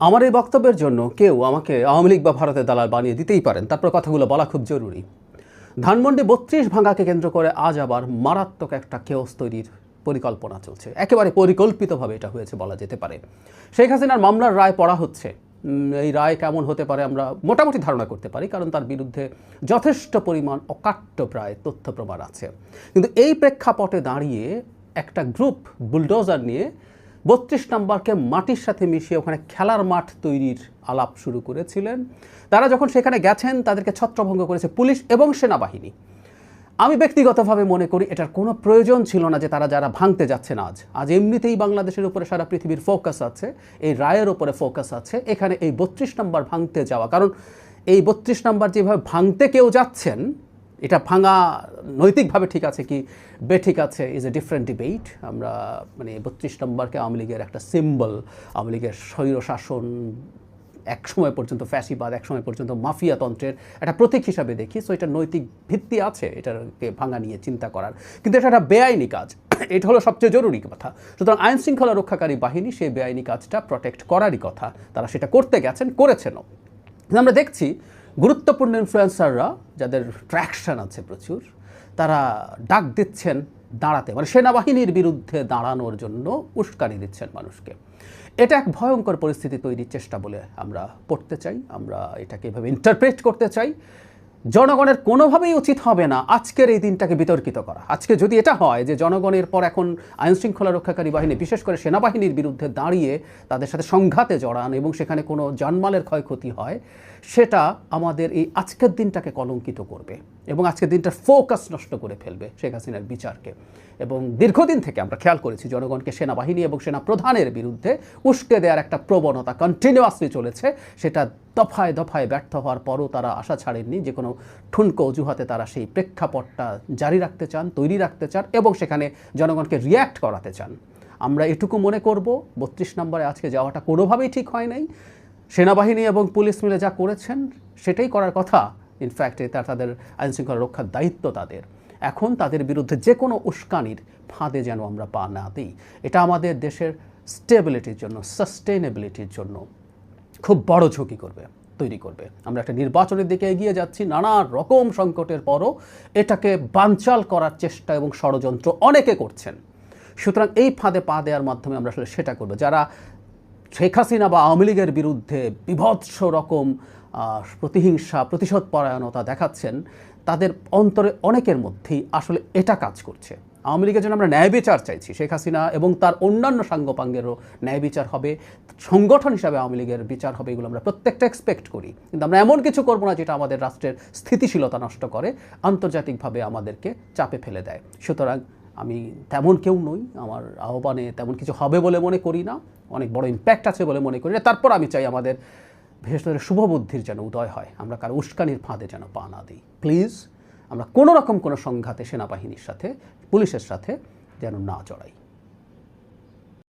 আমার এই বক্তব্যের জন্য কেউ আমাকে আওয়ামী লীগ বা ভারতের দালাল বানিয়ে দিতেই পারেন, তারপর কথাগুলো বলা খুব জরুরি। ধানমন্ডি ৩২ ভাঙাকে কেন্দ্র করে আজ আবার মারাত্মক একটা কেওস তৈরির পরিকল্পনা চলছে। একেবারে পরিকল্পিতভাবে এটা হয়েছে বলা যেতে পারে। শেখ হাসিনার মামলার রায় পড়া হচ্ছে। এই রায় কেমন হতে পারে আমরা মোটামুটি ধারণা করতে পারি, কারণ তার বিরুদ্ধে যথেষ্ট পরিমাণ অকাট্য প্রায় তথ্য প্রমাণ আছে। কিন্তু এই প্রেক্ষাপটে দাঁড়িয়ে একটা গ্রুপ বুলডোজার নিয়ে ৩২ নম্বরকে মাটির সাথে মিশিয়ে ওখানে খেলার মাঠ তৈরির আলাপ শুরু করেছিলেন। তারা যখন সেখানে গেছেন তাদেরকে ছত্রভঙ্গ করেছে পুলিশ এবং সেনাবাহিনী। আমি ব্যক্তিগতভাবে মনে করি এটার কোনো প্রয়োজন ছিল না যে তারা যারা ভাঙতে যাচ্ছেন আজ এমনিতেই বাংলাদেশের উপরে সারা পৃথিবীর ফোকাস আছে, এই রায়ের উপরে ফোকাস আছে। এখানে এই ৩২ নম্বর ভাঙতে যাওয়া, কারণ এই ৩২ নম্বর যেভাবে ভাঙতে কেউ যাচ্ছেন, এটা ভাঙা নৈতিকভাবে ঠিক আছে কি বেঠিক আছে ইজ এ ডিফারেন্ট ডিবেট। আমরা মানে ৩২ নম্বরকে আওয়ামী লীগের একটা সিম্বল, আওয়ামী লীগের স্বৈরশাসন, এক সময় পর্যন্ত ফ্যাসিবাদ, এক সময় পর্যন্ত মাফিয়াতন্ত্রের একটা প্রতীক হিসাবে দেখি। সো এটা নৈতিক ভিত্তি আছে এটাকে ভাঙা নিয়ে চিন্তা করার, কিন্তু এটা একটা বেআইনি কাজ। এটা হলো সবচেয়ে জরুরি কথা। সুতরাং আইন শৃঙ্খলা রক্ষাকারী বাহিনী সেই বেআইনি কাজটা প্রোটেক্ট করারই কথা, তারা সেটা করতে গেছেন, করেছেনও। আমরা দেখছি গুরুত্বপূর্ণ ইনফ্লুয়েন্সাররা যাদের ট্র্যাকশন আছে প্রচুর, তারা ডাক দিচ্ছেন দাঁড়াতে, মানে সেনাবাহিনীর বিরুদ্ধে দাঁড়ানোর জন্য উস্কানি দিচ্ছেন মানুষকে। এটা এক ভয়ঙ্কর পরিস্থিতি তৈরির চেষ্টা বলে আমরা পড়তে চাই, আমরা এটাকে এভাবে ইন্টারপ্রেট করতে চাই। জনগণের কোনোভাবেই উচিত হবে না আজকের এই দিনটাকে বিতর্কিত করা। আজকে যদি এটা হয় যে জনগণের পর এখন আইনশৃঙ্খলা রক্ষাকারী বাহিনী, বিশেষ করে সেনাবাহিনীর বিরুদ্ধে দাঁড়িয়ে তাদের সাথে সংঘাতে জড়ান এবং সেখানে কোনো জানমালের ক্ষয়ক্ষতি হয়, সেটা আমাদের এই আজকের দিনটাকে কলঙ্কিত করবে এবং আজকের দিনটার ফোকাস নষ্ট করে ফেলবে শেখ হাসিনার বিচারকে। এবং দীর্ঘদিন থেকে আমরা খেয়াল করেছি জনগণকে সেনাবাহিনী এবং সেনা প্রধানের বিরুদ্ধে উস্কে দেওয়ার একটা প্রবণতা কন্টিনিউয়াসলি চলেছে। সেটা দফায় দফায় ব্যর্থ হওয়ার পরও তারা আশা ছাড়েননি, যে কোনো ঠুনকো অজুহাতে তারা সেই প্রেক্ষাপটটা জারি রাখতে চান, তৈরি রাখতে চান এবং সেখানে জনগণকে রিয়্যাক্ট করাতে চান। আমরা এটুকু মনে করব ৩২ নম্বরে আজকে যাওয়াটা কোনোভাবেই ঠিক হয় নাই। সেনাবাহিনী এবং পুলিশ মিলে যা করেছেন সেটাই করার কথা। ইনফ্যাক্ট এটা তাদের আইনশৃঙ্খলা রক্ষার দায়িত্ব তাদের। এখন তাদের বিরুদ্ধে যে কোনো উস্কানির ফাঁদে যেন আমরা পা না দিই। এটা আমাদের দেশের স্টেবিলিটির জন্য, সাস্টেইনেবিলিটির জন্য খুব বড় ঝুঁকি তৈরি করবে। আমরা একটা নির্বাচনের দিকে এগিয়ে যাচ্ছি, নানা রকম সংকটের পরও এটাকে বানচাল করার চেষ্টা এবং ষড়যন্ত্র অনেকে করছেন। সুতরাং এই ফাঁদে পা দেওয়ার মাধ্যমে আমরা আসলে সেটা করবো। যারা শেখ হাসিনা বা আওয়ামী লীগের বিরুদ্ধে বিভৎস রকম প্রতিহিংসা, প্রতিশোধ পরায়ণতা দেখাচ্ছেন, তাদের অন্তরে অনেকের মধ্যেই আসলে এটা কাজ করছে। আওয়ামী লীগের জন্য আমরা ন্যায় বিচার চাইছি, শেখ হাসিনা এবং তার অন্যান্য সাঙ্গপাঙ্গেরও ন্যায় বিচার হবে, সংগঠন হিসাবে আওয়ামী লীগের বিচার হবে, এগুলো আমরা প্রত্যেকটা এক্সপেক্ট করি। কিন্তু আমরা এমন কিছু করবো না যেটা আমাদের রাষ্ট্রের স্থিতিশীলতা নষ্ট করে, আন্তর্জাতিকভাবে আমাদেরকে চাপে ফেলে দেয়। সুতরাং আমি তেমন কেউ নই, আমার আহ্বানে তেমন কিছু হবে বলে মনে করি না, অনেক বড় ইম্প্যাক্ট আছে বলে মনে করি না। তারপর আমি চাই আমাদের বিশেষ করে শুভবুদ্ধির যেন উদয় হয়, আমরা কারো উস্কানির ফাঁদে যেন পা না দিই। প্লিজ আমরা কোনো রকম কোনো সংঘাতে সেনাবাহিনীর সাথে, পুলিশের সাথে যেন না জড়াই।